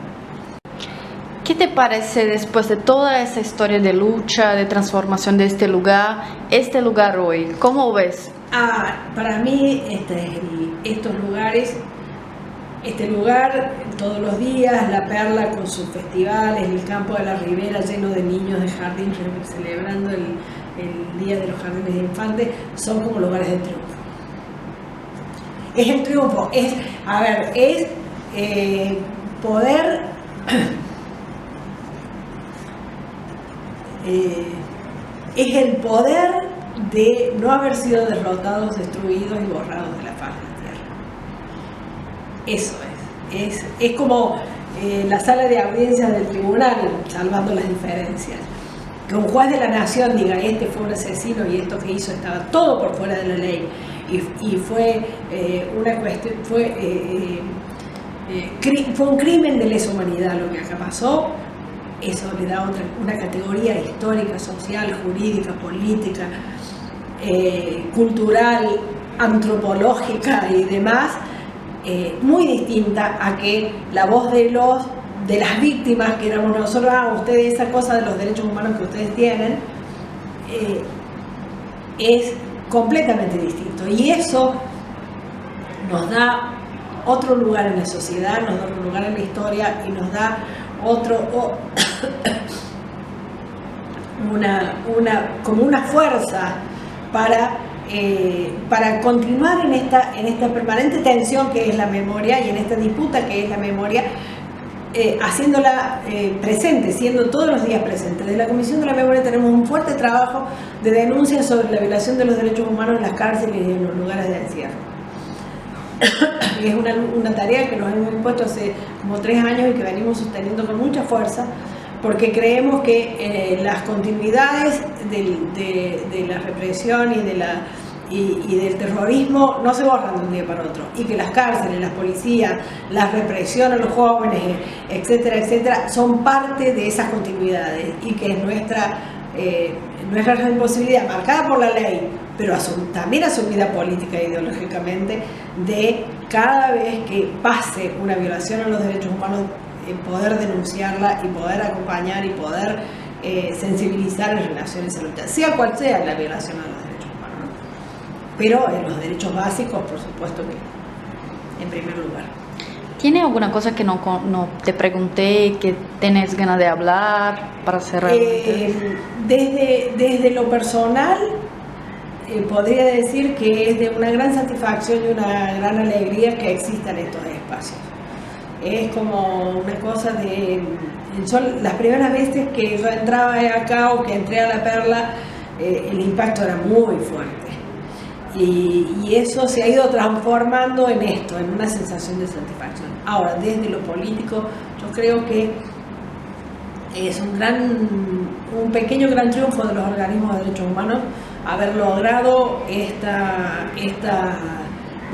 ¿Qué te parece, después de toda esa historia de lucha, de transformación de este lugar hoy? ¿Cómo ves? Para mí estos lugares, este lugar todos los días, La Perla con sus festivales, el campo de la Ribera lleno de niños de jardín celebrando el Día de los Jardines de Infantes, son como lugares de triunfo. Es el triunfo, es poder es el poder de no haber sido derrotados, destruidos y borrados de la faz de la tierra. Eso es como la sala de audiencias del tribunal, salvando las diferencias. Que un juez de la nación diga, este fue un asesino y esto que hizo estaba todo por fuera de la ley, y fue una cuestión, fue un crimen de lesa humanidad lo que acá pasó. Eso le da una categoría histórica, social, jurídica, política, cultural, antropológica y demás, muy distinta a que la voz de las víctimas, que éramos nosotros, ustedes, esa cosa de los derechos humanos que ustedes tienen, es completamente distinto. Y eso nos da otro lugar en la sociedad, nos da otro lugar en la historia y nos da como una fuerza para continuar en esta permanente tensión que es la memoria, y en esta disputa que es la memoria, haciéndola presente, siendo todos los días presente. Desde la Comisión de la Memoria tenemos un fuerte trabajo de denuncia sobre la violación de los derechos humanos en las cárceles y en los lugares de encierro. Es una tarea que nos hemos impuesto hace como 3 años y que venimos sosteniendo con mucha fuerza, porque creemos que las continuidades de la represión y del terrorismo no se borran de un día para otro, y que las cárceles, las policías, la represión a los jóvenes, etcétera, etcétera, son parte de esas continuidades, y que es nuestra responsabilidad, marcada por la ley, pero también asumida política e ideológicamente, de cada vez que pase una violación a los derechos humanos poder denunciarla y poder acompañar y poder sensibilizar en relaciones a lucha, sea cual sea la violación a los derechos humanos, ¿no? Pero en los derechos básicos, por supuesto que en primer lugar. ¿Tiene alguna cosa que no te pregunté, que tenés ganas de hablar para cerrar? Desde lo personal, podría decir que es de una gran satisfacción y una gran alegría que existan estos espacios. Es como una cosa de... Son las primeras veces que yo entraba acá o que entré a La Perla, el impacto era muy fuerte. Y eso se ha ido transformando en esto, en una sensación de satisfacción. Ahora, desde lo político, yo creo que es un pequeño gran triunfo de los organismos de derechos humanos haber logrado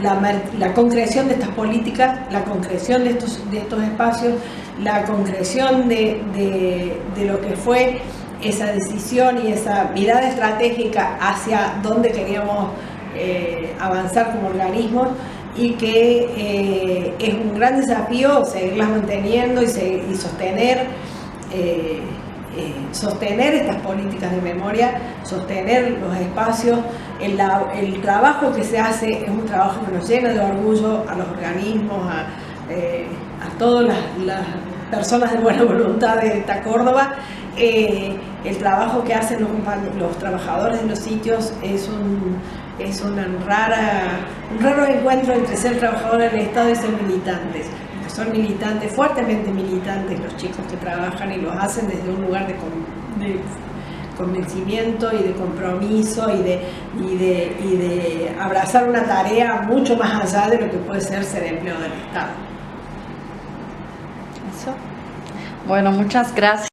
la concreción de estas políticas, la concreción de estos espacios, la concreción de lo que fue esa decisión y esa mirada estratégica hacia dónde queríamos avanzar como organismos, y que es un gran desafío seguirlas manteniendo y sostener estas políticas de memoria, sostener los espacios. El trabajo que se hace es un trabajo que nos llena de orgullo a los organismos, a todas las personas de buena voluntad de esta Córdoba. El trabajo que hacen los trabajadores de los sitios es un raro encuentro entre ser trabajadores del Estado y ser militantes. Son militantes, fuertemente militantes los chicos que trabajan, y los hacen desde un lugar de convencimiento y de compromiso y de abrazar una tarea mucho más allá de lo que puede ser empleado del Estado. Eso. Bueno, muchas gracias.